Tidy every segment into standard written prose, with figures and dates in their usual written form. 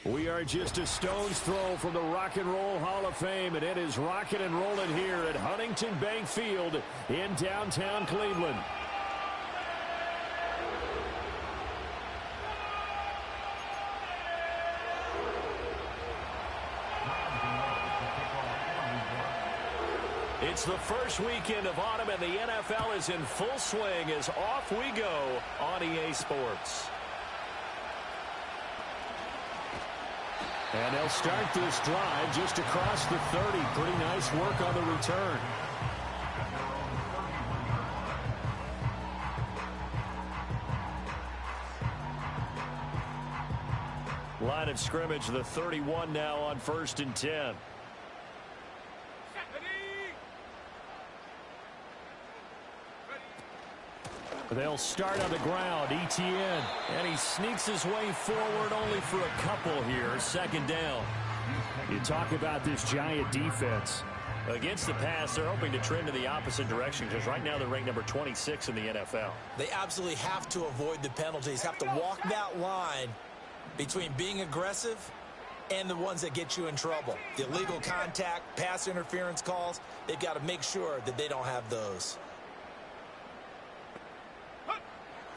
We are just a stone's throw from the Rock and Roll Hall of Fame, and it is rocking and rolling here at Huntington Bank Field in downtown Cleveland. It's the first weekend of autumn, and the NFL is in full swing as off we go on EA Sports. And they'll start this drive just across the 30. Pretty nice work on the return. Line of scrimmage, the 31 now on 1st and 10. They'll start on the ground. Etienne. And he sneaks his way forward only for a couple here. 2nd down. You talk about this Giant defense. Against the pass, they're hoping to trend in the opposite direction because right now they're ranked number 26 in the NFL. They absolutely have to avoid the penalties, have to walk that line between being aggressive and the ones that get you in trouble. The illegal contact, pass interference calls, they've got to make sure that they don't have those.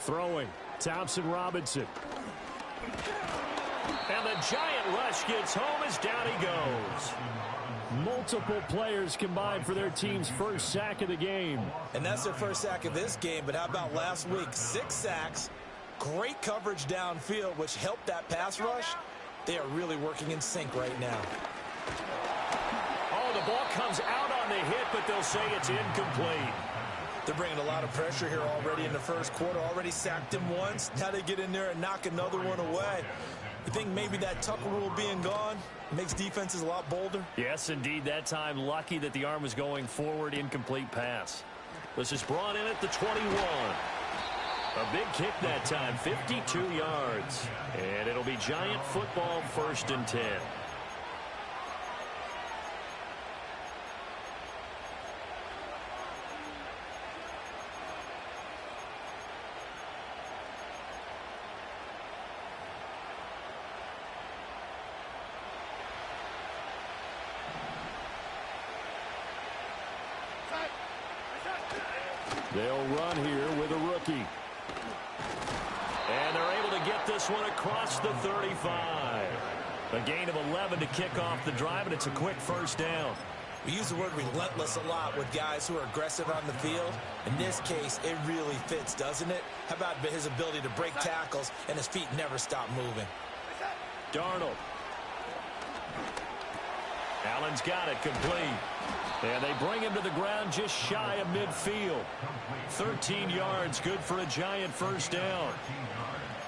Throwing, Thompson Robinson. And the Giant rush gets home as down he goes. Multiple players combined for their team's first sack of the game. And that's their first sack of this game, but how about last week? 6 sacks, great coverage downfield, which helped that pass rush. They are really working in sync right now. Oh, the ball comes out on the hit, but they'll say it's incomplete. They're bringing a lot of pressure here already in the first quarter. Already sacked him once. Now they get in there and knock another one away. You think maybe that tuck rule being gone makes defenses a lot bolder? Yes, indeed. That time, lucky that the arm was going forward. Incomplete pass. This is brought in at the 21. A big kick that time, 52 yards. And it'll be Giant football, 1st and 10. They'll run here with a rookie. And they're able to get this one across the 35. A gain of 11 to kick off the drive, and it's a quick 1st down. We use the word relentless a lot with guys who are aggressive on the field. In this case, it really fits, doesn't it? How about his ability to break tackles and his feet never stop moving? Darnold. Allen's got it complete. And they bring him to the ground just shy of midfield. 13 yards, good for a Giant 1st down.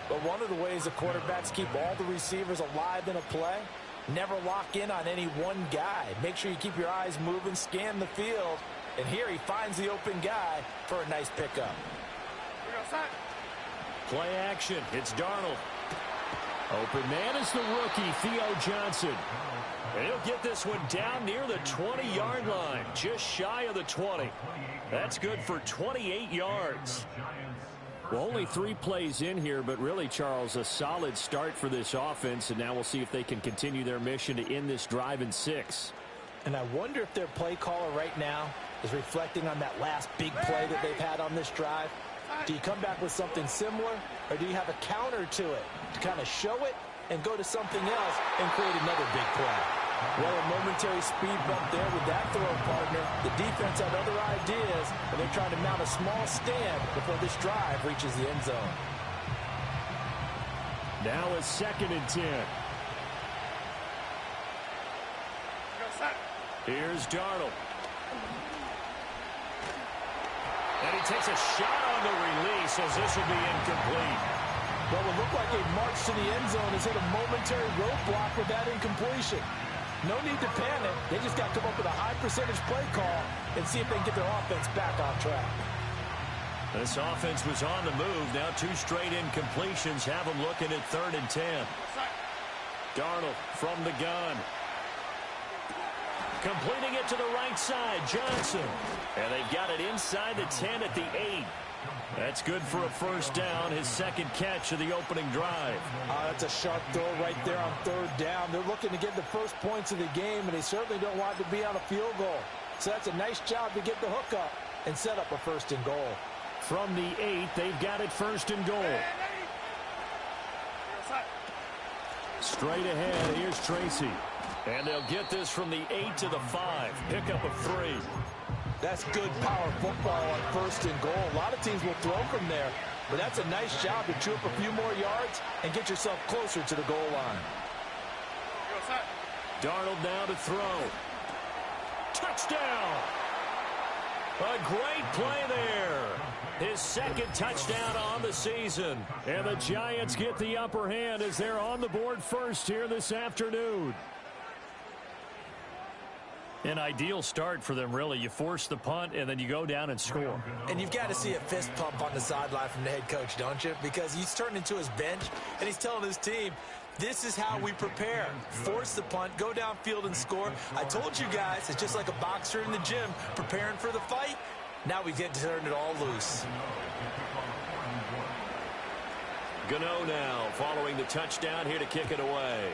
But one of the ways the quarterbacks keep all the receivers alive in a play, never lock in on any one guy. Make sure you keep your eyes moving, scan the field. And here he finds the open guy for a nice pickup. Play action. It's Darnold. Open man is the rookie, Theo Johnson. And he'll get this one down near the 20-yard line, just shy of the 20. That's good for 28 yards. Well, only 3 plays in here, but really, Charles, a solid start for this offense, and now we'll see if they can continue their mission to end this drive in 6. And I wonder if their play caller right now is reflecting on that last big play that they've had on this drive. Do you come back with something similar, or do you have a counter to it to kind of show it and go to something else and create another big play? Well, a momentary speed bump there with that throw partner. The defense had other ideas, and they're trying to mount a small stand before this drive reaches the end zone. Now a 2nd and 10. Here's Darnold. And he takes a shot on the release as this will be incomplete. Well, it looked like a march to the end zone has hit a momentary roadblock with that incompletion. No need to panic. They just got to come up with a high percentage play call and see if they can get their offense back on track. This offense was on the move. Now 2 straight incompletions have them looking at 3rd and 10. Darnold from the gun. Completing it to the right side, Johnson. And they've got it inside the 10 at the 8. That's good for a first down, his second catch of the opening drive. That's a sharp throw right there on third down. They're looking to get the first points of the game, and they certainly don't want to be on a field goal. So that's a nice job to get the hook up and set up a first and goal. From the 8, they've got it first and goal. Straight ahead, here's Tracy. And they'll get this from the 8 to the 5. Pickup of 3. That's good power football on first and goal. A lot of teams will throw from there, but that's a nice job to chew up a few more yards and get yourself closer to the goal line. Darnold now to throw. Touchdown! A great play there. His second touchdown on the season. And the Giants get the upper hand as they're on the board first here this afternoon. An ideal start for them, really. You force the punt, and then you go down and score. And you've got to see a fist pump on the sideline from the head coach, don't you? Because he's turned into his bench, and he's telling his team, this is how we prepare. Force the punt, go downfield and score. I told you guys, it's just like a boxer in the gym preparing for the fight. Now we get to turn it all loose. Gano now following the touchdown here to kick it away.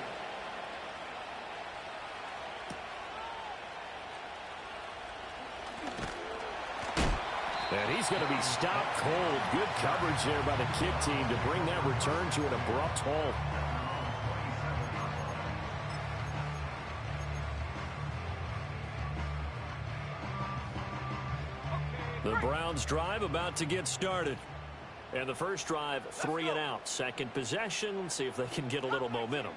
And he's going to be stopped cold. Good coverage there by the kick team to bring that return to an abrupt halt. The Browns drive about to get started. And the first drive, 3 and out. Second possession, see if they can get a little momentum.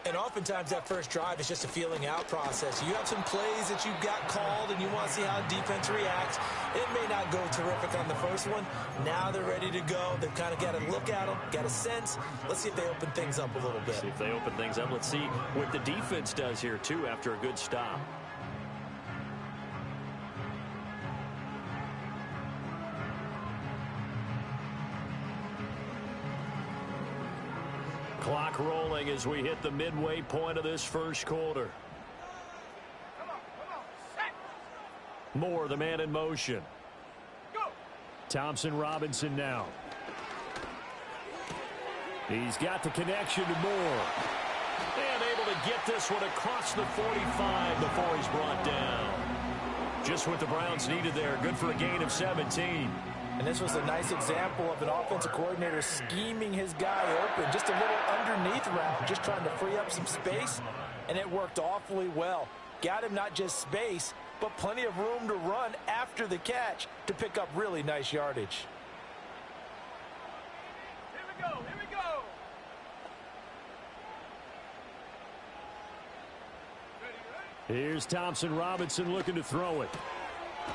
And oftentimes that first drive is just a feeling out process. You have some plays that you've got called and you want to see how defense reacts. It may not go terrific on the first one. Now they're ready to go. They've kind of got to look at them, got a sense. Let's see if they open things up a little bit. See if they open things up. Let's see what the defense does here, too, after a good stop. Clock rolling as we hit the midway point of this first quarter. Moore, the man in motion. Thompson Robinson now. He's got the connection to Moore. And able to get this one across the 45 before he's brought down. Just what the Browns needed there. Good for a gain of 17. And this was a nice example of an offensive coordinator scheming his guy open. Just a little underneath route, just trying to free up some space. And it worked awfully well. Got him not just space, but plenty of room to run after the catch to pick up really nice yardage. Here we go, here we go. Here's Thompson Robinson looking to throw it.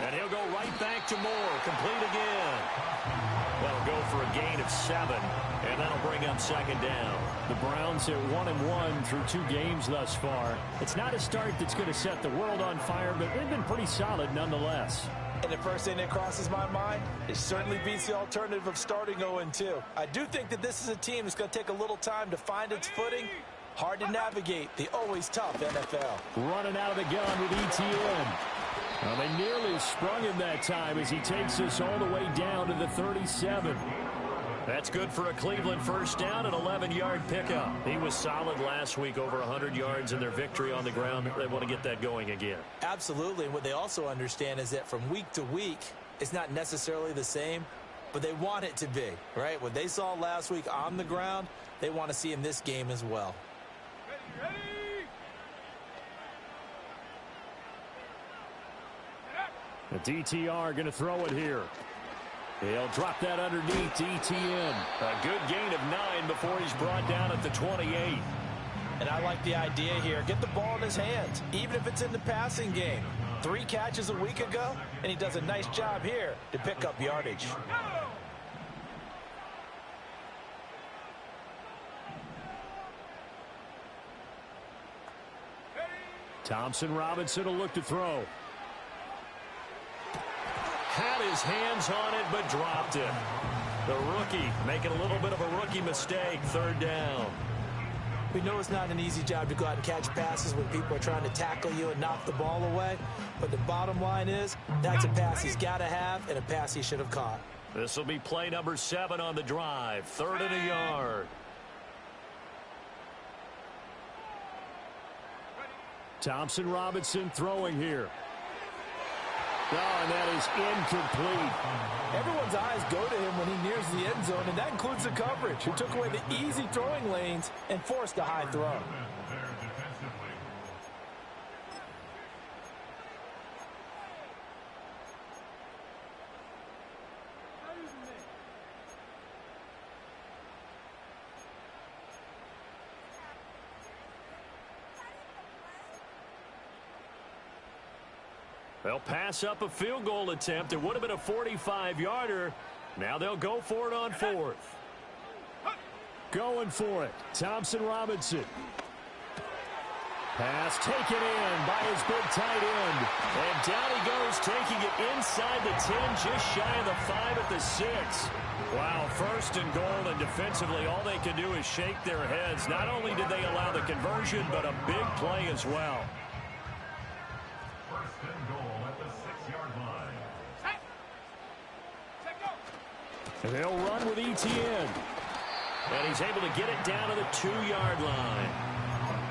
And he'll go right back to Moore. Complete again. That'll go for a gain of 7. And that'll bring up second down. The Browns are 1-1 through 2 games thus far. It's not a start that's going to set the world on fire, but they've been pretty solid nonetheless. And the first thing that crosses my mind, it certainly beats the alternative of starting 0-2. I do think that this is a team that's going to take a little time to find its footing. Hard to navigate the always tough NFL. Running out of the gun with ETN. Well, they nearly sprung him that time as he takes us all the way down to the 37. That's good for a Cleveland first down, an 11-yard pickup. He was solid last week, over 100 yards in their victory on the ground. They want to get that going again. Absolutely. And what they also understand is that from week to week, it's not necessarily the same, but they want it to be, right? What they saw last week on the ground, they want to see in this game as well. Ready? The DTR going to throw it here. He'll drop that underneath to ETN. A good gain of 9 before he's brought down at the 28. And I like the idea here. Get the ball in his hands, even if it's in the passing game. 3 catches a week ago, and he does a nice job here to pick up yardage. Thompson Robinson will look to throw. Had his hands on it, but dropped it. The rookie making a little bit of a rookie mistake. Third down. We know it's not an easy job to go out and catch passes when people are trying to tackle you and knock the ball away. But the bottom line is, that's a pass he's got to have and a pass he should have caught. This will be play number 7 on the drive. 3rd and a yard. Thompson Robinson throwing here. Oh, and that is incomplete. Everyone's eyes go to him when he nears the end zone, and that includes the coverage, who took away the easy throwing lanes and forced a high throw. They'll pass up a field goal attempt. It would have been a 45-yarder. Now they'll go for it on 4th. Going for it. Thompson Robinson. Pass taken in by his big tight end. And down he goes, taking it inside the 10, just shy of the 5 at the 6. Wow, 1st and goal, and defensively all they can do is shake their heads. Not only did they allow the conversion, but a big play as well. And they'll run with ETN. And he's able to get it down to the 2-yard line.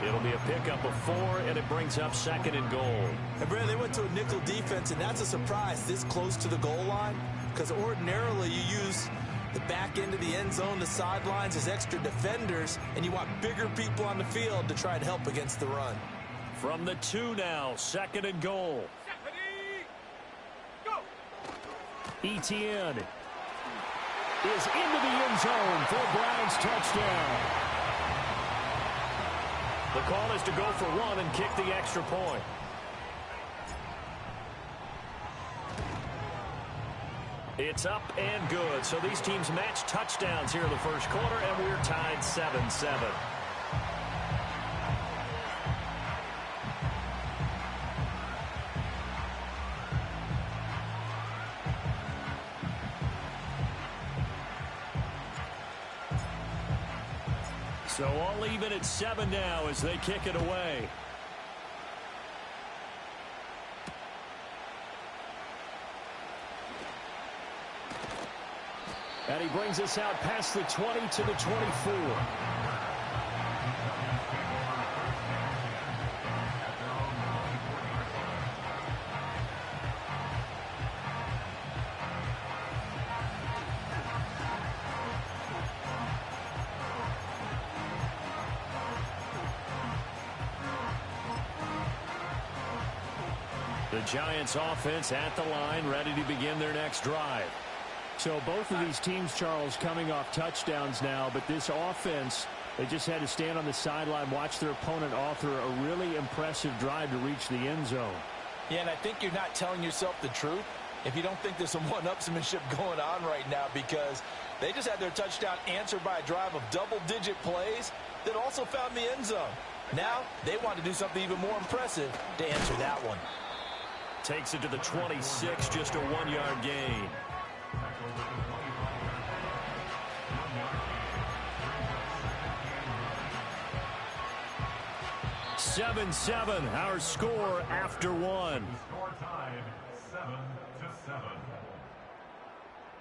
It'll be a pickup of 4, and it brings up 2nd and goal. And Brad, they went to a nickel defense, and that's a surprise this close to the goal line, because ordinarily you use the back end of the end zone, the sidelines as extra defenders, and you want bigger people on the field to try and help against the run. From the 2 now, 2nd and goal. ETN is into the end zone for a Browns touchdown. The call is to go for 1 and kick the extra point. It's up and good. So these teams match touchdowns here in the first quarter, and we're tied 7-7. So all even at 7 now as they kick it away. And he brings us out past the 20 to the 24. The Giants offense at the line, ready to begin their next drive. So both of these teams, Charles, coming off touchdowns now, but this offense, they just had to stand on the sideline, watch their opponent author a really impressive drive to reach the end zone. Yeah, and I think you're not telling yourself the truth if you don't think there's some one-upsmanship going on right now, because they just had their touchdown answered by a drive of double-digit plays that also found the end zone. Now they want to do something even more impressive to answer that one. Takes it to the 26, just a 1-yard gain. Seven, our score after 1.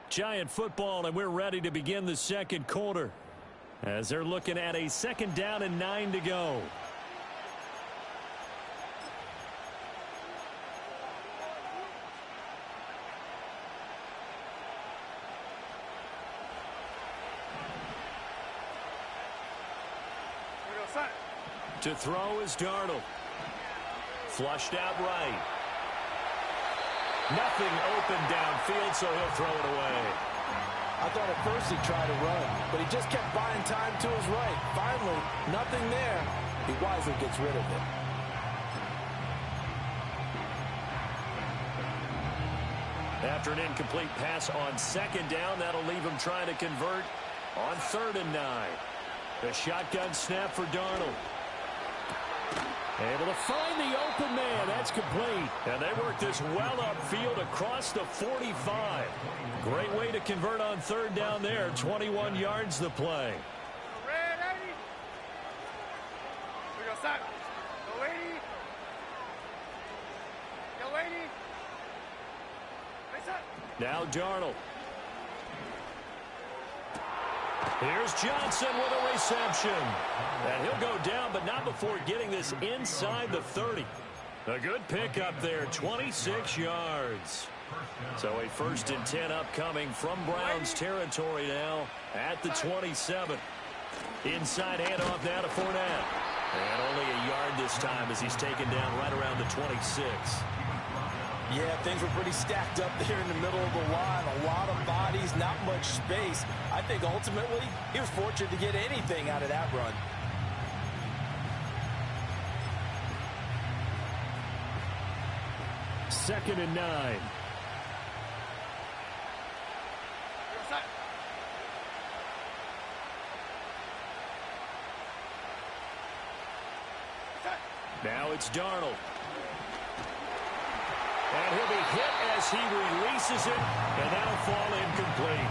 Giant football, and we're ready to begin the second quarter as they're looking at a 2nd down and 9 to go. To throw is Darnold. Flushed out right. Nothing open downfield, so he'll throw it away. I thought at first he'd try to run, but he just kept buying time to his right. Finally, nothing there. He wisely gets rid of it. After an incomplete pass on 2nd down, that'll leave him trying to convert on 3rd and 9. The shotgun snap for Darnold. Able to find the open man. That's complete. And they work this well upfield across the 45. Great way to convert on 3rd down there. 21 yards the play. Now Darnold. Here's Johnson with a reception. And he'll go down, but not before getting this inside the 30. A good pickup there, 26 yards. So a 1st and 10 upcoming from Browns territory now at the 27. Inside handoff now to Fournette. And only a yard this time as he's taken down right around the 26. Yeah, things were pretty stacked up there in the middle of the line. A lot of bodies, not much space. I think ultimately he was fortunate to get anything out of that run. Second and 9. Now it's Darnold. And he'll be hit as he releases it, and that'll fall incomplete.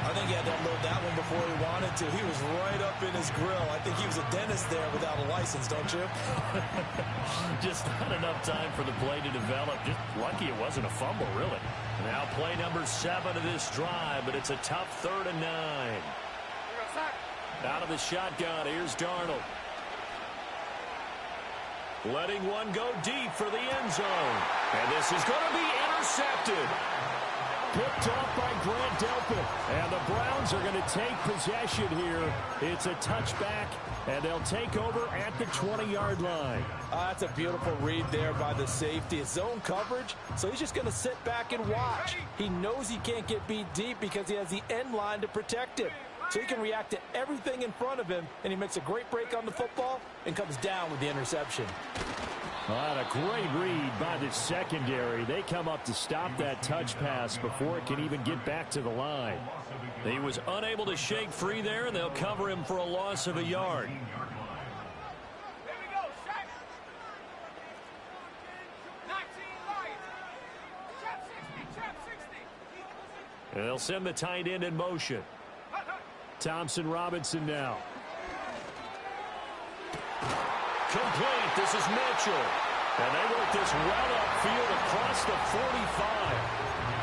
I think he had to unload that one before he wanted to. He was right up in his grill. I think he was a dentist there without a license, don't you? Just not enough time for the play to develop. Just lucky it wasn't a fumble, really. Now play number 7 of this drive, but it's a tough 3rd and 9. Out of the shotgun, here's Darnold. Letting one go deep for the end zone. And this is going to be intercepted. Picked off by Grant Delpit. And the Browns are going to take possession here. It's a touchback, and they'll take over at the 20-yard line. That's a beautiful read there by the safety. It's zone coverage, so he's just going to sit back and watch. He knows he can't get beat deep because he has the end line to protect him. So he can react to everything in front of him, and he makes a great break on the football and comes down with the interception. A great read by the secondary. They come up to stop that touch pass before it can even get back to the line. He was unable to shake free there, and they'll cover him for a loss of a yard. And they'll send the tight end in motion. Thompson Robinson now. Complete. This is Mitchell. And they work this well upfield across the 45.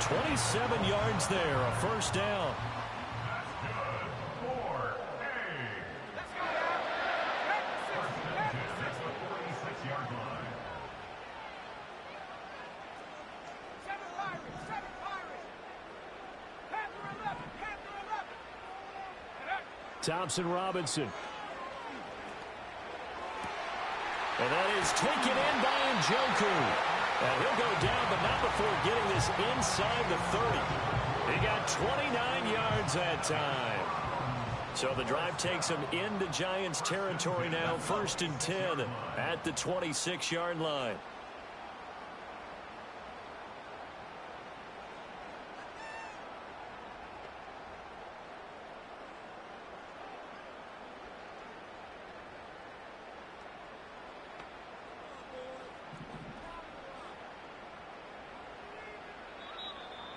27 yards there, a 1st down. Thompson Robinson. And that is taken in by Njoku. And he'll go down, but not before getting this inside the 30. He got 29 yards that time. So the drive takes him into Giants territory now, 1st and 10 at the 26-yard line.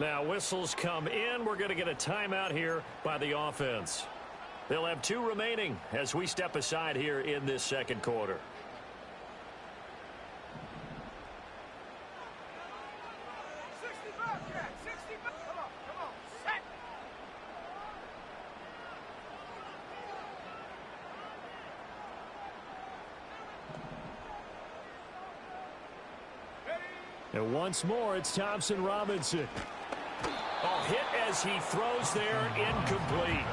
Now whistles come in. We're going to get a timeout here by the offense. They'll have 2 remaining as we step aside here in this 2nd quarter. And once more, it's Thompson Robinson. Hit as he throws there, incomplete.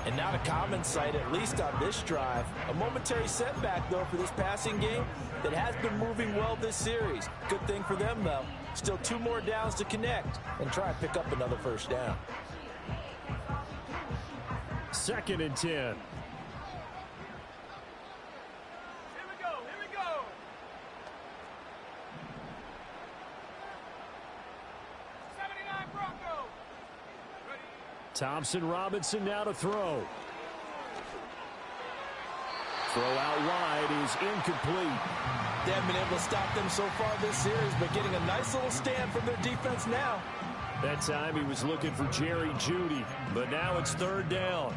And not a common sight, at least on this drive. A momentary setback, though, for this passing game that has been moving well this series. Good thing for them, though. Still 2 more downs to connect and try and pick up another 1st down. 2nd and 10. Thompson Robinson now to throw. Throw out wide is incomplete. They haven't been able to stop them so far this series, but getting a nice little stand from their defense now. That time he was looking for Jerry Jeudy, but now it's 3rd down.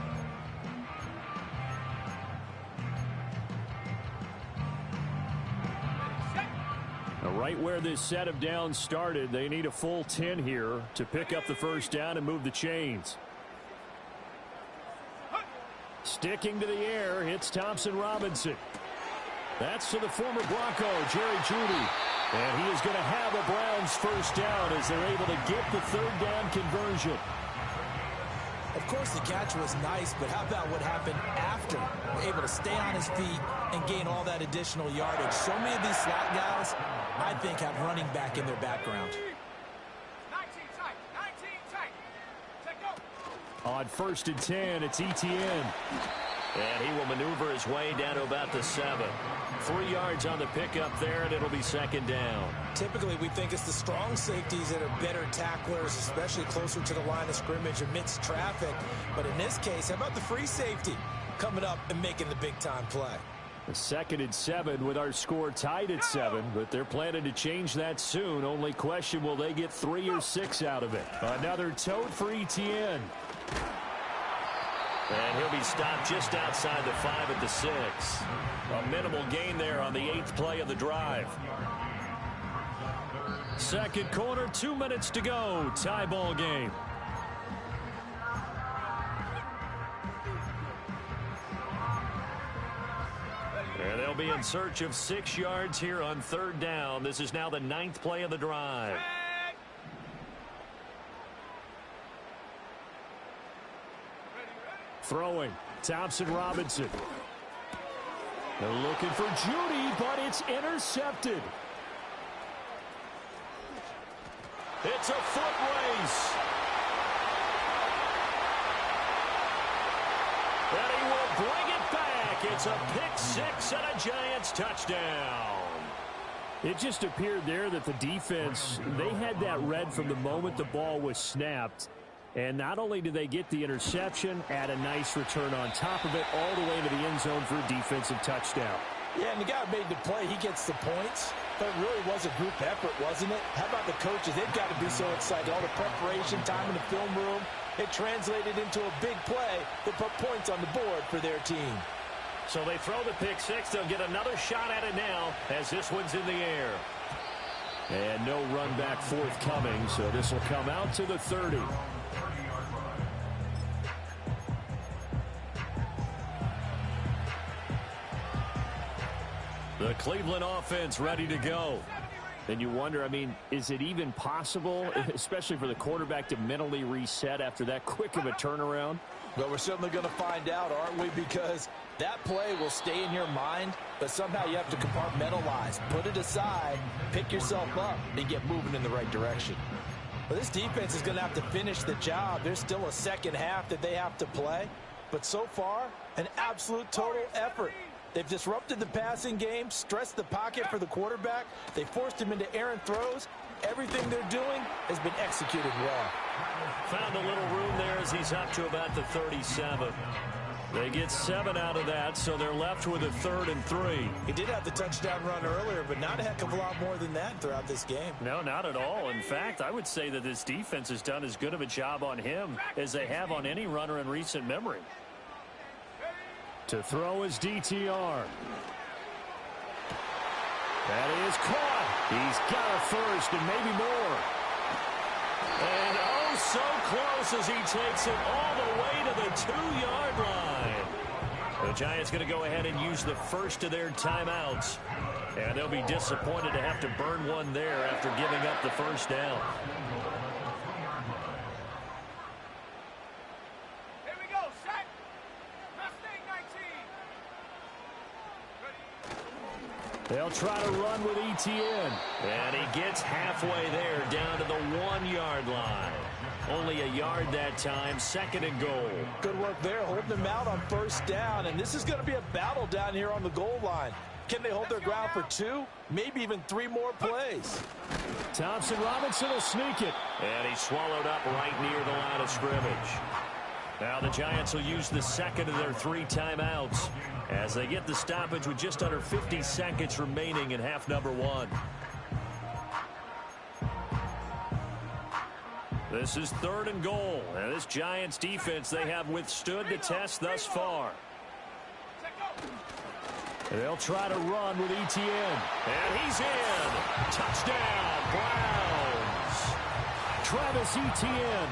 Right where this set of downs started, they need a full 10 here to pick up the 1st down and move the chains. Sticking to the air, it's Thompson Robinson. That's to the former Bronco, Jerry Jeudy. And he is going to have a Browns first down as they're able to get the third down conversion. Of course, the catch was nice, but how about what happened after? Able to stay on his feet and gain all that additional yardage. So many of these slot guys, I think, have running back in their background. 19 tight. Take go. On 1st and 10, it's Etienne. And he will maneuver his way down to about the 7. 3 yards on the pickup there, and it'll be second down. Typically, we think it's the strong safeties that are better tacklers, especially closer to the line of scrimmage amidst traffic. But in this case, how about the free safety coming up and making the big-time play? The 2nd and 7 with our score tied at 7, but they're planning to change that soon. Only question, will they get 3 or 6 out of it? Another tote for Etienne. And he'll be stopped just outside the 5 at the 6. A minimal gain there on the 8th play of the drive. Second quarter, 2 minutes to go. Tie ball game. And they'll be in search of 6 yards here on 3rd down. This is now the 9th play of the drive. Throwing, Thompson Robinson. They're looking for Jeudy, but it's intercepted. It's a foot race. And he will bring it back. It's a pick-6 and a Giants touchdown. It just appeared there that the defense, they had that read from the moment the ball was snapped. And not only did they get the interception, add a nice return on top of it, all the way into the end zone for a defensive touchdown. Yeah, and the guy who made the play, he gets the points. But it really was a group effort, wasn't it? How about the coaches? They've got to be so excited. All the preparation, time in the film room, it translated into a big play that put points on the board for their team. So they throw the pick-6. They'll get another shot at it now as this one's in the air. And no run back forthcoming, so this will come out to the 30. The Cleveland offense ready to go. And you wonder, I mean, is it even possible, especially for the quarterback, to mentally reset after that quick of a turnaround? Well, we're certainly going to find out, aren't we? Because that play will stay in your mind, but somehow you have to compartmentalize, put it aside, pick yourself up, and get moving in the right direction. Well, this defense is going to have to finish the job. There's still a second half that they have to play. But so far, an absolute total effort. They've disrupted the passing game, stressed the pocket for the quarterback. They forced him into errant throws. Everything they're doing has been executed well. Found a little room there as he's up to about the 37. They get 7 out of that, so they're left with a 3rd and 3. He did have the touchdown run earlier, but not a heck of a lot more than that throughout this game. No, not at all. In fact, I would say that this defense has done as good of a job on him as they have on any runner in recent memory. To throw is DTR. That is caught. He's got a first and maybe more. And oh, so close as he takes it all the way to the 2-yard line. The Giants going to go ahead and use the first of their timeouts. And they'll be disappointed to have to burn one there after giving up the first down. They'll try to run with Etienne. And he gets halfway there down to the 1-yard line. Only a yard that time, 2nd and goal. Good work there, holding them out on 1st down. And this is going to be a battle down here on the goal line. Can they hold their ground for 2, maybe even 3 more plays? Thompson Robinson will sneak it. And he's swallowed up right near the line of scrimmage. Now the Giants will use the 2nd of their 3 timeouts as they get the stoppage with just under 50 seconds remaining in half number 1. This is 3rd and goal. And this Giants defense, they have withstood the test thus far. They'll try to run with Etienne. And he's in. Touchdown, Browns. Travis Etienne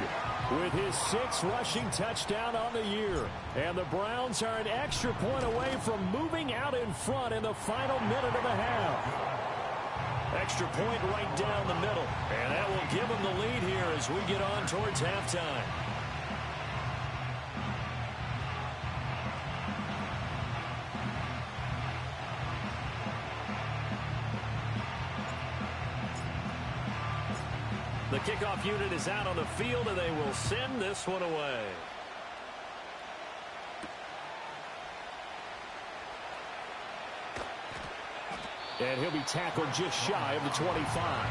with his 6th rushing touchdown on the year. And the Browns are an extra point away from moving out in front in the final minute of the half. Extra point right down the middle. And that will give them the lead here as we get on towards halftime. The kickoff unit is out on the field, and they will send this one away. And he'll be tackled just shy of the 25.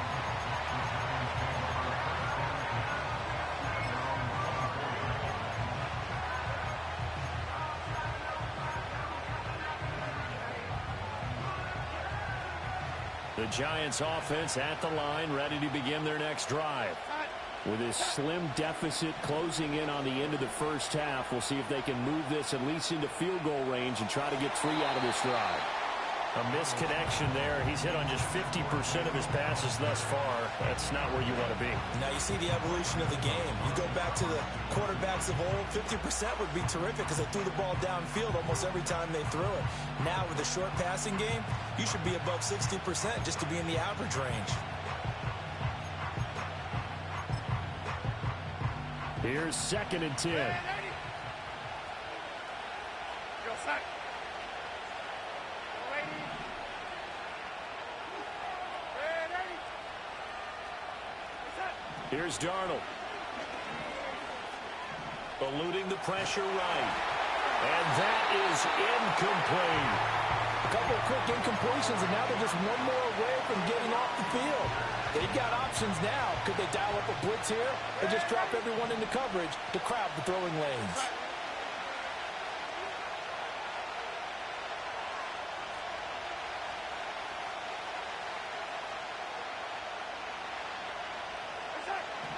The Giants offense at the line, ready to begin their next drive. With this slim deficit closing in on the end of the first half, we'll see if they can move this at least into field goal range and try to get 3 out of this drive. A misconnection there. He's hit on just 50% of his passes thus far. That's not where you want to be. Now you see the evolution of the game. You go back to the quarterbacks of old, 50% would be terrific because they threw the ball downfield almost every time they threw it. Now with the short passing game, you should be above 60% just to be in the average range. Here's 2nd and 10. Here's Darnold. Eluding the pressure right. And that is incomplete. A couple of quick incompletions, and now they're just one more away from getting off the field. They've got options now. Could they dial up a blitz here or just drop everyone into coverage to crowd the throwing lanes?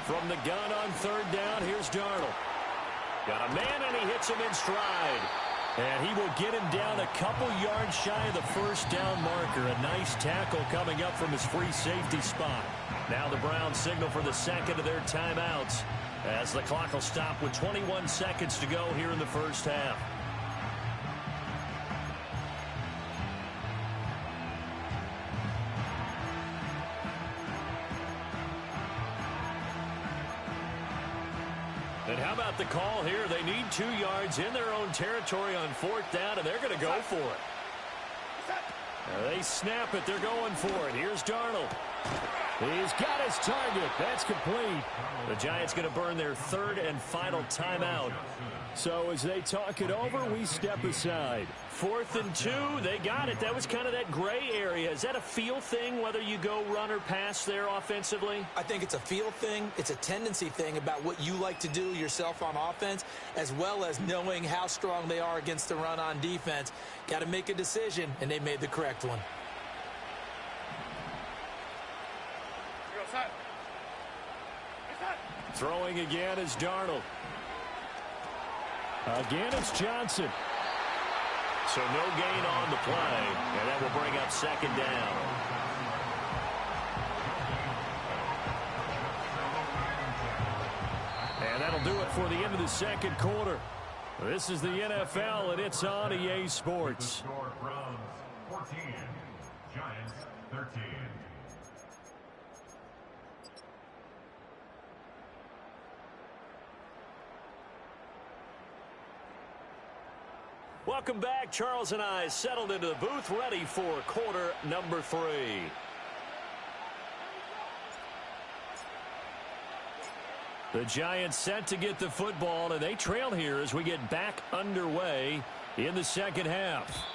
From the gun on 3rd down, here's Darnold. Got a man, and he hits him in stride. And he will get him down a couple yards shy of the first down marker. A nice tackle coming up from his free safety spot. Now the Browns signal for the second of their timeouts as the clock will stop with 21 seconds to go here in the first half. And how about the call here? They need 2 yards in their own territory on 4th down, and they're going to go for it. They snap it. They're going for it. Here's Darnold. He's got his target. That's complete. The Giants going to burn their 3rd and final timeout. So as they talk it over, we step aside. 4th and 2. They got it. That was kind of that gray area. Is that a feel thing, whether you go run or pass there offensively? I think it's a feel thing. It's a tendency thing about what you like to do yourself on offense, as well as knowing how strong they are against the run on defense. Got to make a decision, and they made the correct one. Throwing again is Darnold. Again, it's Johnson. So no gain on the play, and that will bring up 2nd down. And that'll do it for the end of the 2nd quarter. This is the NFL, and it's on EA Sports. Browns 14, Giants 13. Welcome back. Charles and I settled into the booth, ready for quarter number 3. The Giants set to get the football, and they trail here as we get back underway in the 2nd half.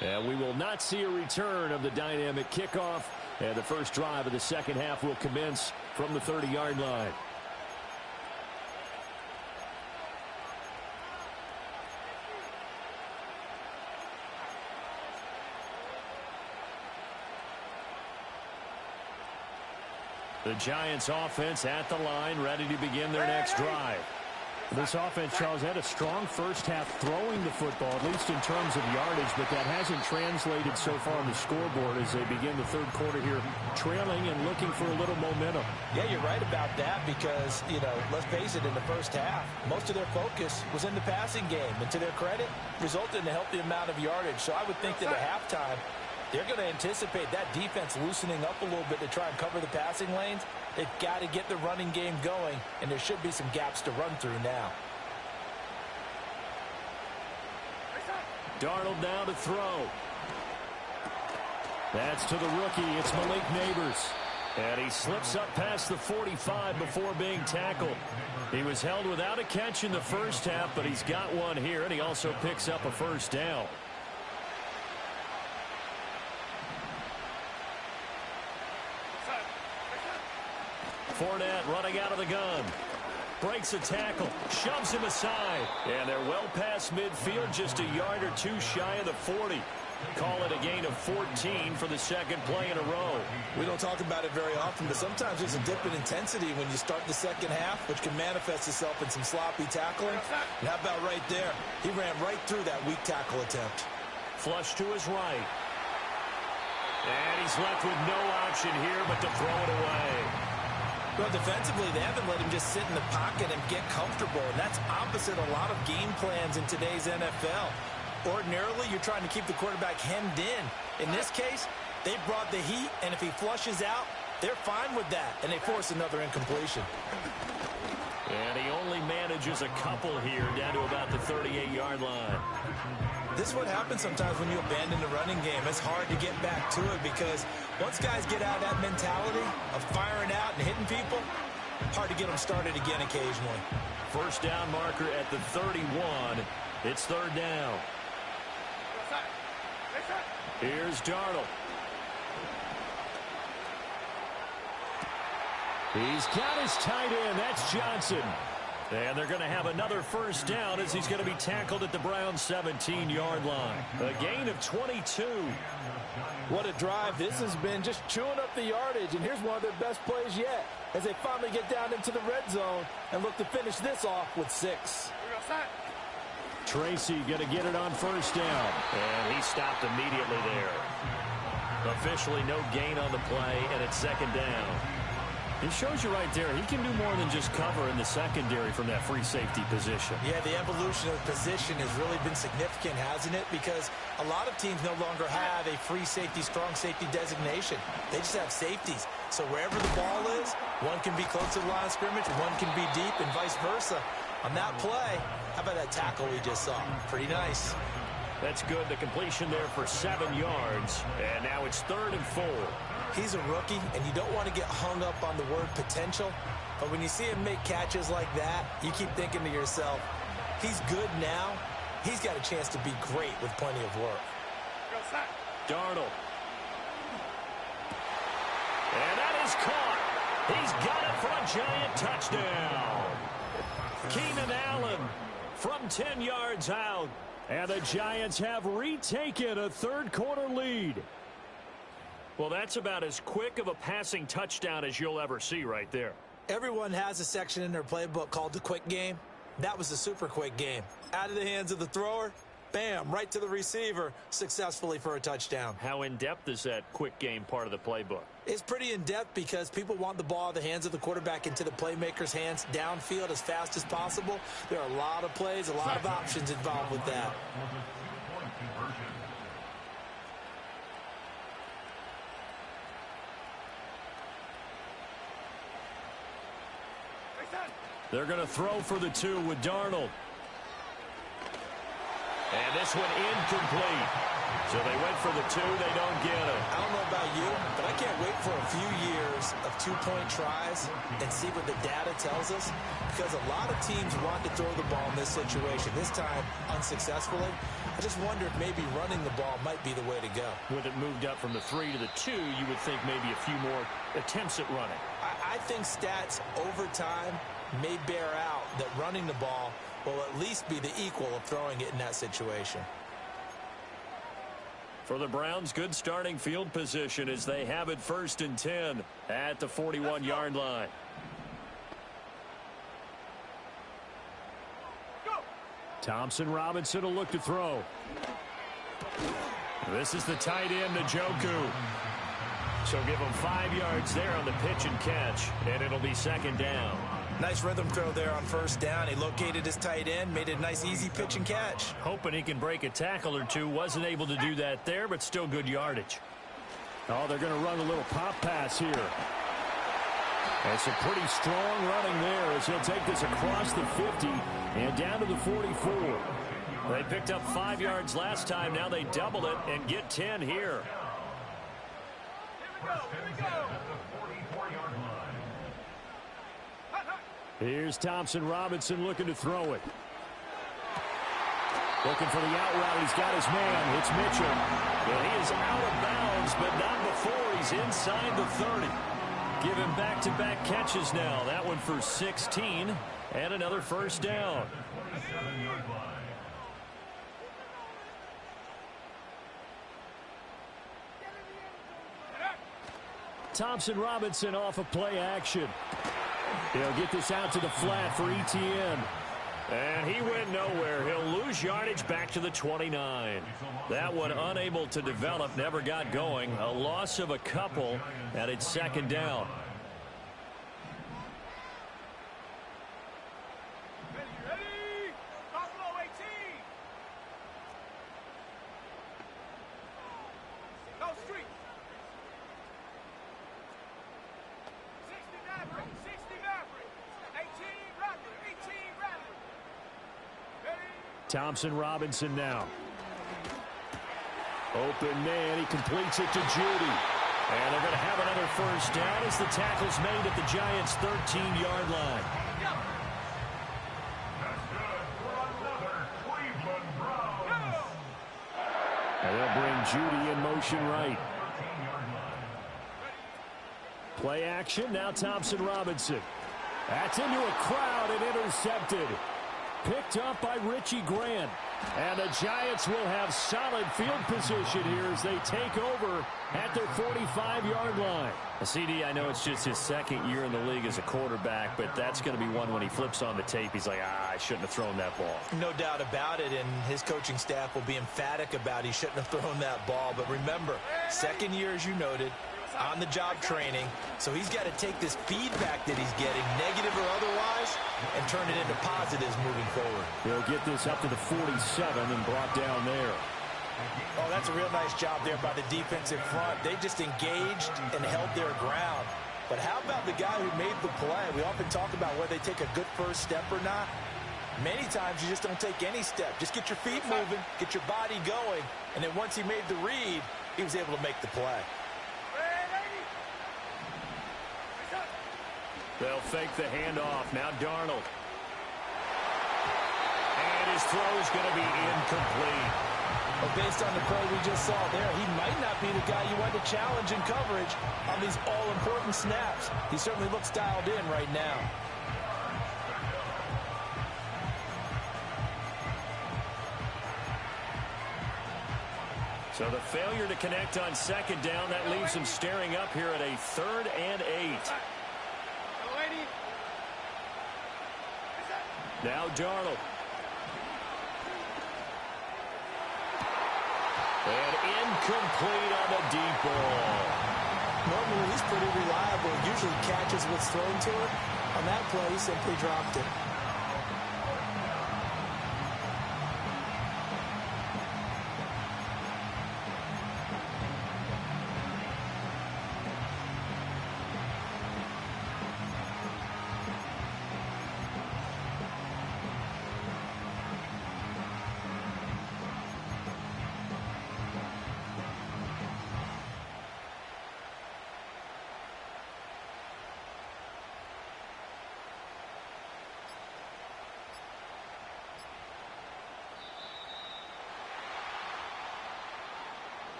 And we will not see a return of the dynamic kickoff, and the first drive of the 2nd half will commence from the 30-yard line. The Giants offense at the line, ready to begin their next drive. This offense, Charles, had a strong first half throwing the football, at least in terms of yardage, but that hasn't translated so far on the scoreboard as they begin the third quarter here, trailing and looking for a little momentum. Yeah, you're right about that because, let's face it, in the first half, most of their focus was in the passing game. And to their credit, resulted in a healthy amount of yardage. So I would think that at halftime, they're going to anticipate that defense loosening up a little bit to try and cover the passing lanes. They've got to get the running game going, and there should be some gaps to run through now. Darnold now to throw. That's to the rookie. It's Malik Neighbors. And he slips up past the 45 before being tackled. He was held without a catch in the first half, but he's got one here, and he also picks up a first down. Fournette running out of the gun. Breaks a tackle. Shoves him aside. And they're well past midfield, just a yard or two shy of the 40. Call it a gain of 14 for the second play in a row. We don't talk about it very often, but sometimes there's a dip in intensity when you start the second half, which can manifest itself in some sloppy tackling. And how about right there? He ran right through that weak tackle attempt. Flush to his right. And he's left with no option here but to throw it away. Well, defensively, they haven't let him just sit in the pocket and get comfortable, and that's opposite a lot of game plans in today's NFL. Ordinarily, you're trying to keep the quarterback hemmed in. In this case, they brought the heat, and if he flushes out, they're fine with that, and they force another incompletion. And he only manages a couple here down to about the 38-yard line. This is what happens sometimes when you abandon the running game. It's hard to get back to it because once guys get out of that mentality of firing out and hitting people, hard to get them started again occasionally. First down marker at the 31. It's third down. Here's Darnold. He's got his tight end. That's Johnson. And they're going to have another first down as he's going to be tackled at the Browns' 17-yard line. A gain of 22. What a drive this has been, just chewing up the yardage. And here's one of their best plays yet as they finally get down into the red zone and look to finish this off with 6. Tracy going to get it on first down. And he stopped immediately there. Officially no gain on the play, and it's second down. It shows you right there, he can do more than just cover in the secondary from that free safety position. Yeah, the evolution of the position has really been significant, hasn't it? Because a lot of teams no longer have a free safety, strong safety designation. They just have safeties. So wherever the ball is, one can be close to the line of scrimmage, one can be deep, and vice versa. On that play, how about that tackle we just saw? Pretty nice. That's good. The completion there for 7 yards. And now it's 3rd and 4. He's a rookie, and you don't want to get hung up on the word potential. But when you see him make catches like that, you keep thinking to yourself, he's good now. He's got a chance to be great with plenty of work. Darnold. And that is caught. He's got it for a giant touchdown. Keenan Allen from 10 yards out. And the Giants have retaken a third-quarter lead. Well, that's about as quick of a passing touchdown as you'll ever see right there. Everyone has a section in their playbook called the quick game. That was a super quick game. Out of the hands of the thrower, bam, right to the receiver, successfully for a touchdown. How in-depth is that quick game part of the playbook? It's pretty in-depth because people want the ball out of the hands of the quarterback into the playmaker's hands downfield as fast as possible. There are a lot of plays, a lot of options involved with that. They're going to throw for the 2 with Darnold. And this one incomplete. So they went for the 2. They don't get it. I don't know about you, but I can't wait for a few years of 2-point tries and see what the data tells us. Because a lot of teams want to throw the ball in this situation. This time, unsuccessfully. I just wonder if maybe running the ball might be the way to go. With it moved up from the 3 to the 2, you would think maybe a few more attempts at running. I think stats over time may bear out that running the ball will at least be the equal of throwing it in that situation. For the Browns, good starting field position as they have it 1st and 10 at the 41-yard line. Thompson Robinson will look to throw. This is the tight end, Njoku. So give him 5 yards there on the pitch and catch, and it'll be second down. Nice rhythm throw there on first down. He located his tight end, made it a nice, easy pitch and catch. Hoping he can break a tackle or two. Wasn't able to do that there, but still good yardage. Oh, they're going to run a little pop pass here. It's a pretty strong running there as he'll take this across the 50 and down to the 44. They picked up 5 yards last time. Now they double it and get 10 here. Here we go. Here's Thompson Robinson looking to throw it. Looking for the out route. He's got his man. It's Mitchell. And he is out of bounds, but not before he's inside the 30. Give him back-to-back catches now. That one for 16 and another first down. Thompson Robinson off of play action. He'll get this out to the flat for ETN. And he went nowhere. He'll lose yardage back to the 29. That one unable to develop, never got going. A loss of a couple, and it's second down. Ready? Buffalo 18. No street. 60 Maverick, 60 Maverick. 18 Rattler, 18 Rattler. Ready? Thompson Robinson now. Open man. He completes it to Judy. And they're going to have another first down as the tackle's made at the Giants' 13-yard line. That's good for another Cleveland Browns. And they'll bring Judy in motion right. Play action. Now Thompson Robinson. That's into a crowd and intercepted. Picked up by Richie Grant. And the Giants will have solid field position here as they take over at their 45-yard line. CD, I know it's just his second year in the league as a quarterback, but that's going to be one when he flips on the tape. He's like, I shouldn't have thrown that ball. No doubt about it, and his coaching staff will be emphatic about he shouldn't have thrown that ball. But remember, second year, as you noted, on-the-job training, so he's got to take this feedback that he's getting, negative or otherwise, and turn it into positives moving forward. He'll get this up to the 47 and brought down there. Oh, that's a real nice job there by the defensive front. They just engaged and held their ground. But how about the guy who made the play? We often talk about whether they take a good first step or not. Many times you just don't take any step. Just get your feet moving, get your body going, and then once he made the read, he was able to make the play. They'll fake the handoff. Now Darnold. And his throw is going to be incomplete. But based on the play we just saw there, he might not be the guy you want to challenge in coverage on these all-important snaps. He certainly looks dialed in right now. So the failure to connect on second down, that leaves him staring up here at a 3rd and 8. Now Darnold. And incomplete on the deep ball. Normally he's pretty reliable. Usually catches what's thrown to him. On that play, he simply dropped it.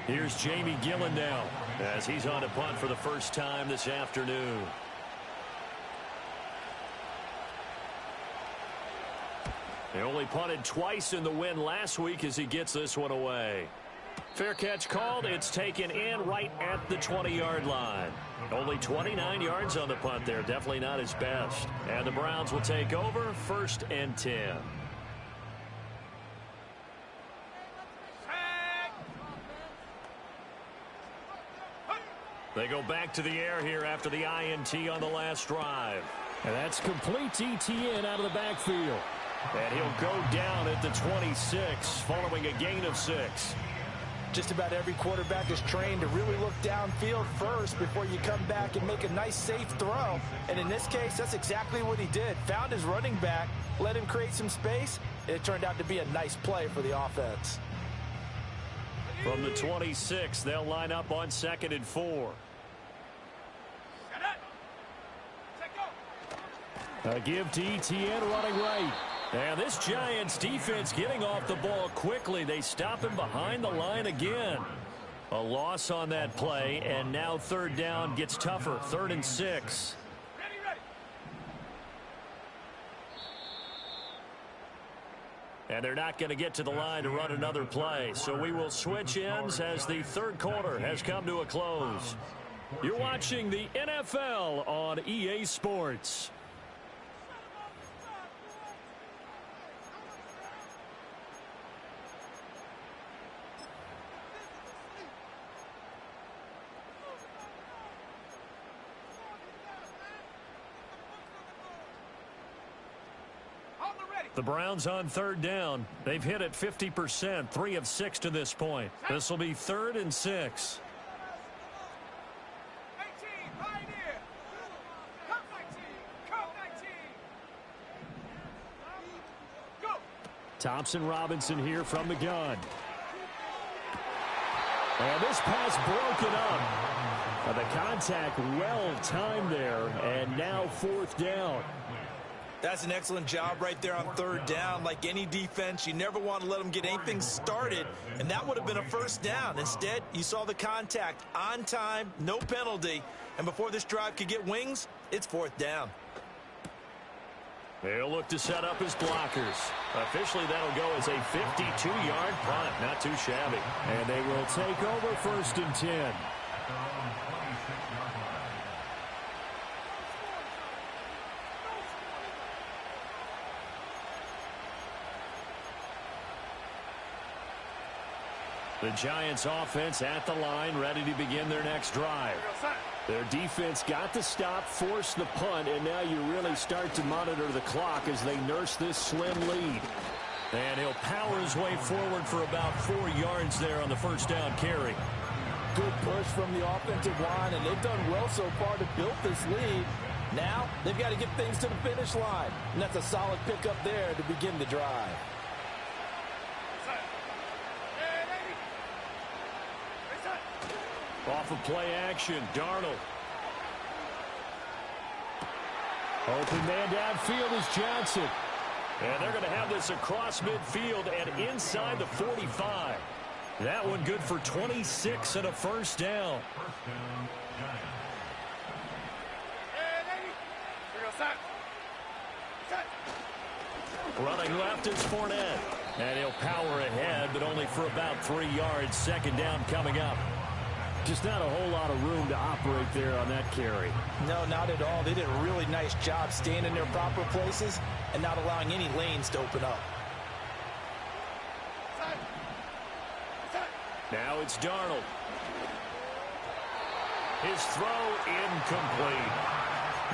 Here's Jamie Gillen now as he's on to punt for the first time this afternoon. They only punted twice in the win last week as he gets this one away. Fair catch called. It's taken in right at the 20-yard line. Only 29 yards on the punt there. Definitely not his best. And the Browns will take over 1st and 10. They go back to the air here after the INT on the last drive. And that's complete ETN out of the backfield. And he'll go down at the 26 following a gain of 6. Just about every quarterback is trained to really look downfield first before you come back and make a nice, safe throw. And in this case, that's exactly what he did. Found his running back, let him create some space, and it turned out to be a nice play for the offense. From the 26, they'll line up on 2nd and 4. A give to ETN running right. And this Giants defense getting off the ball quickly. They stop him behind the line again. A loss on that play, and now 3rd down gets tougher. 3rd and 6. And they're not going to get to the line to run another play. So we will switch ends as the 3rd quarter has come to a close. You're watching the NFL on EA Sports. The Browns on 3rd down. They've hit it 50%, 3 of 6 to this point. This will be 3rd and 6. 18, Pioneer. Come 19. Come 19. Go. Thompson Robinson here from the gun. And this pass broken up. The contact well timed there, and now 4th down. That's an excellent job right there on 3rd down. Like any defense, you never want to let them get anything started, and that would have been a 1st down. Instead, you saw the contact on time, no penalty, and before this drive could get wings, it's 4th down. They'll look to set up his blockers. Officially, that'll go as a 52-yard punt. Not too shabby. And they will take over 1st and 10. The Giants offense at the line, ready to begin their next drive. Their defense got the stop, forced the punt, and now you really start to monitor the clock as they nurse this slim lead. And he'll power his way forward for about 4 yards there on the 1st down carry. Good push from the offensive line, and they've done well so far to build this lead. Now they've got to get things to the finish line, and that's a solid pickup there to begin the drive. Off of play action, Darnold. Open man downfield is Johnson. And they're going to have this across midfield and inside the 45. That one good for 26 and a 1st down. Running left is Fournette. And he'll power ahead, but only for about 3 yards. 2nd down coming up. Just not a whole lot of room to operate there on that carry. No, not at all. They did a really nice job staying in their proper places and not allowing any lanes to open up. Now it's Darnold. His throw incomplete.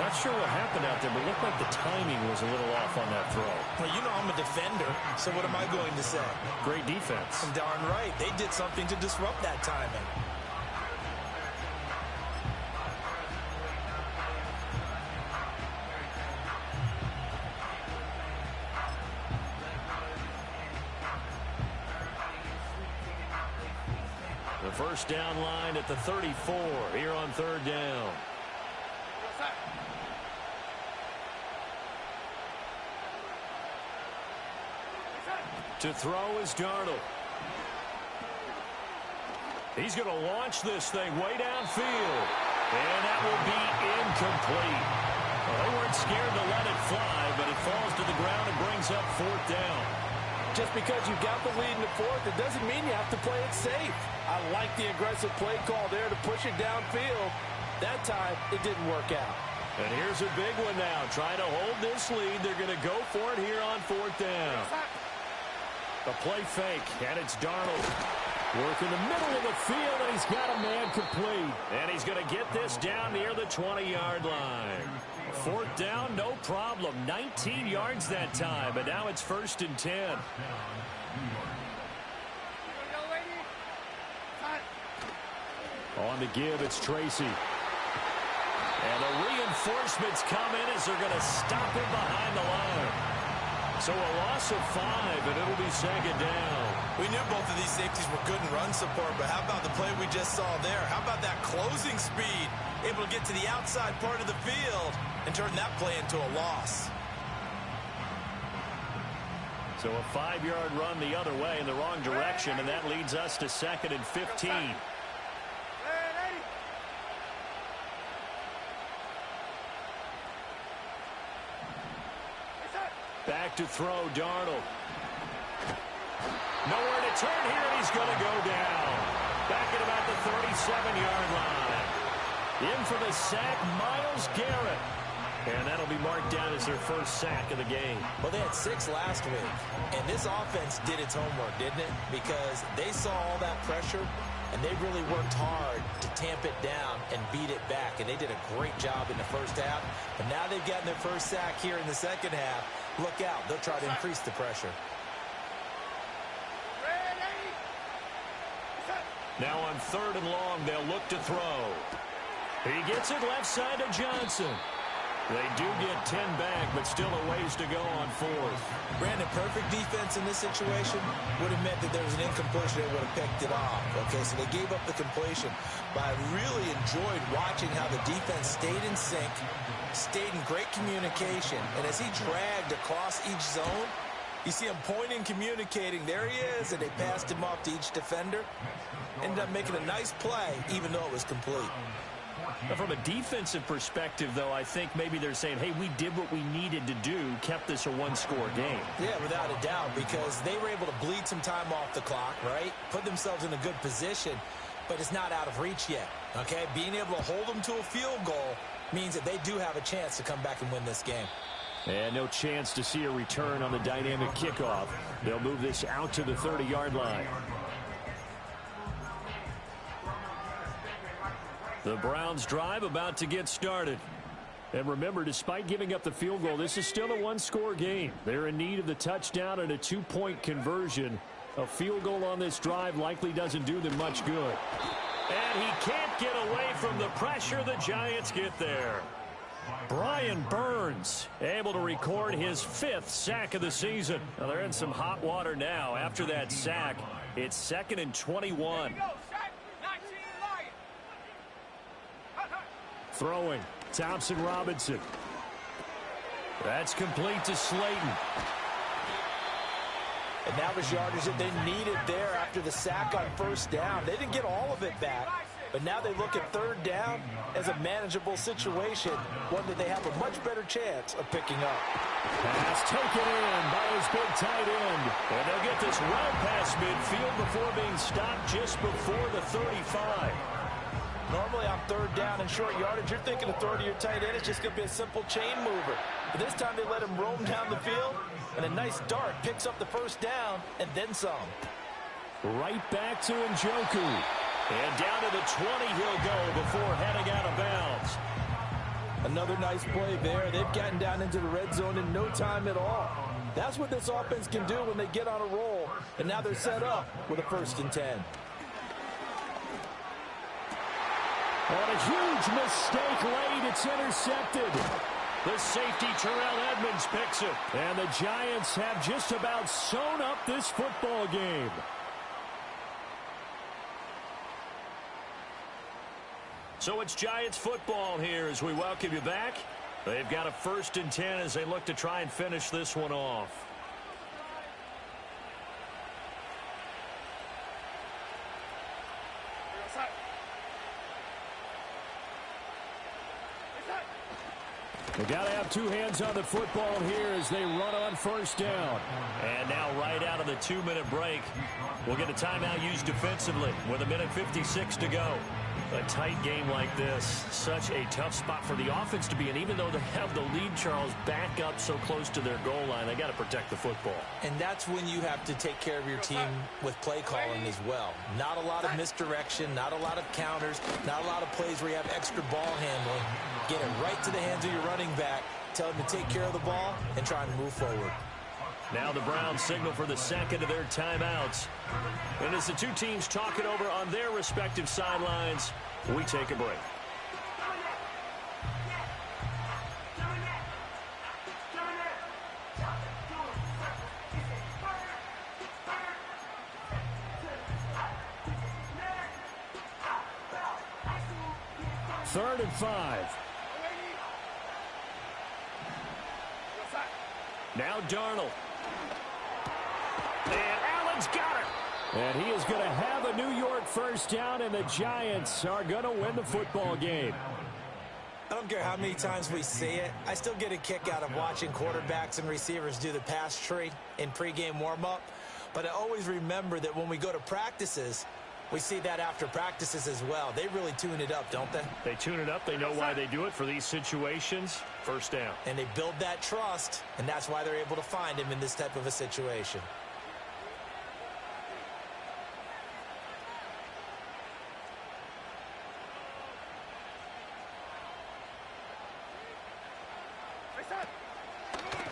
Not sure what happened out there, but it looked like the timing was a little off on that throw. Well, you know I'm a defender, so what am I going to say? Great defense. Darn right. They did something to disrupt that timing. The 1st down line at the 34 here on 3rd down. To throw is Darnold. He's going to launch this thing way downfield. And that will be incomplete. They weren't scared to let it fly, but it falls to the ground and brings up 4th down. Just because you got the lead in the 4th, it doesn't mean you have to play it safe. I like the aggressive play call there to push it downfield. That time, it didn't work out. And here's a big one now. Trying to hold this lead. They're going to go for it here on 4th down. A play fake, and it's Darnold. Work in the middle of the field, and he's got a man complete. And he's going to get this down near the 20-yard line. 4th down, no problem. 19 yards that time, and now it's 1st and 10. On the give, it's Tracy. And the reinforcements come in as they're going to stop him behind the line. So a loss of 5, and it'll be 2nd down. We knew both of these safeties were good in run support, but how about the play we just saw there? How about that closing speed? Able to get to the outside part of the field and turn that play into a loss. So a 5-yard run the other way in the wrong direction, and that leads us to 2nd and 15. Back to throw, Darnold. Nowhere to turn here, and he's going to go down. Back at about the 37-yard line. In for the sack, Myles Garrett. And that'll be marked down as their first sack of the game. Well, they had 6 last week, and this offense did its homework, didn't it? Because they saw all that pressure, and they really worked hard to tamp it down and beat it back. And they did a great job in the first half. But now they've gotten their first sack here in the second half. Look out. They'll try to increase the pressure. Now on 3rd and long, they'll look to throw. He gets it left side to Johnson. They do get 10 back, but still a ways to go on 4th. Brandon, perfect defense in this situation would have meant that there was an incompletion. They would have picked it off. Okay, so they gave up the completion. But I really enjoyed watching how the defense stayed in sync, stayed in great communication. And as he dragged across each zone, you see him pointing, communicating. There he is, and they passed him off to each defender. Ended up making a nice play, even though it was complete. Now, from a defensive perspective, though, I think maybe they're saying, hey, we did what we needed to do, kept this a one-score game. Yeah, without a doubt, because they were able to bleed some time off the clock, right? Put themselves in a good position, but it's not out of reach yet, okay? Being able to hold them to a field goal means that they do have a chance to come back and win this game. And no chance to see a return on the dynamic kickoff. They'll move this out to the 30-yard line. The Browns drive about to get started. And remember, despite giving up the field goal, this is still a one-score game. They're in need of the touchdown and a two-point conversion. A field goal on this drive likely doesn't do them much good. And he can't get away from the pressure. The Giants get there. Brian Burns able to record his 5th sack of the season. Now they're in some hot water now. After that sack, it's 2nd and 21. Throwing, Thompson Robinson. That's complete to Slayton. And that was yardage that they needed there after the sack on 1st down. They didn't get all of it back, but now they look at 3rd down as a manageable situation, one that they have a much better chance of picking up. Pass taken in by his big tight end. And they'll get this well past midfield before being stopped just before the 35. Normally on 3rd down and short yardage, you're thinking of 30 your tight end. It's just going to be a simple chain mover. But this time they let him roam down the field, and a nice dart picks up the 1st down and then some. Right back to Njoku. And down to the 20 he'll go before heading out of bounds. Another nice play there. They've gotten down into the red zone in no time at all. That's what this offense can do when they get on a roll. And now they're set up with a 1st and 10. On a huge mistake late, it's intercepted. The safety, Terrell Edmonds, picks it. And the Giants have just about sewn up this football game. So it's Giants football here as we welcome you back. They've got a 1st and 10 as they look to try and finish this one off. They got to have two hands on the football here as they run on first down. And now right out of the 2-minute break, we'll get a timeout used defensively with 1:56 to go. A tight game like this, such a tough spot for the offense to be in. Even though they have the lead, Charles, back up so close to their goal line, they got to protect the football. And that's when you have to take care of your team with play calling as well. Not a lot of misdirection, not a lot of counters, not a lot of plays where you have extra ball handling. Get it right to the hands of your running back, tell him to take care of the ball, and try and move forward. Now the Browns signal for the second of their timeouts. And as the two teams talk it over on their respective sidelines, we take a break. Third and 5. Now Darnold. And Allen's got it. And he is going to have a New York first down, and the Giants are going to win the football game. I don't care how many times we see it. I still get a kick out of watching quarterbacks and receivers do the pass tree in pregame warm-up. But I always remember that when we go to practices, we see that after practices as well. They really tune it up, don't they? They tune it up. They know why they do it for these situations. First down. And they build that trust, and that's why they're able to find him in this type of a situation.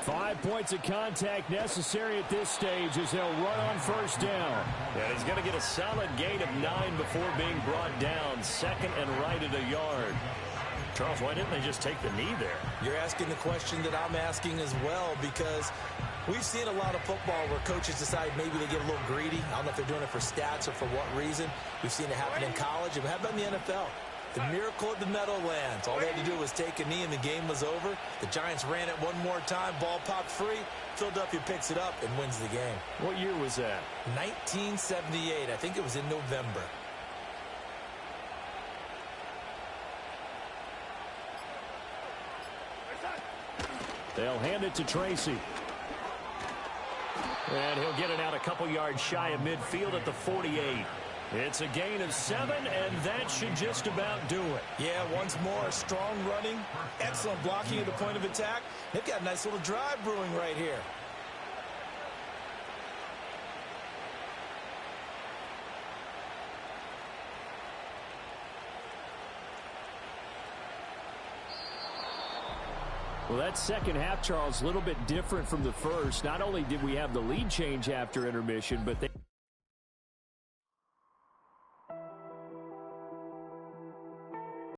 Five points of contact necessary at this stage as they'll run on first down. And he's going to get a solid gain of 9 before being brought down. Second and right at a yard. Charles, why didn't they just take the knee there? You're asking the question that I'm asking as well, because we've seen a lot of football where coaches decide maybe they get a little greedy. I don't know if they're doing it for stats or for what reason. We've seen it happen in college. And how about in the NFL? The miracle of the Meadowlands. All they had to do was take a knee and the game was over. The Giants ran it one more time. Ball popped free. Philadelphia picks it up and wins the game. What year was that? 1978. I think it was in November. They'll hand it to Tracy. And he'll get it out a couple yards shy of midfield at the 48. It's a gain of 7, and that should just about do it. Yeah, once more, strong running, excellent blocking at the point of attack. They've got a nice little drive brewing right here. Well, that second half, Charles, a little bit different from the first. Not only did we have the lead change after intermission, but they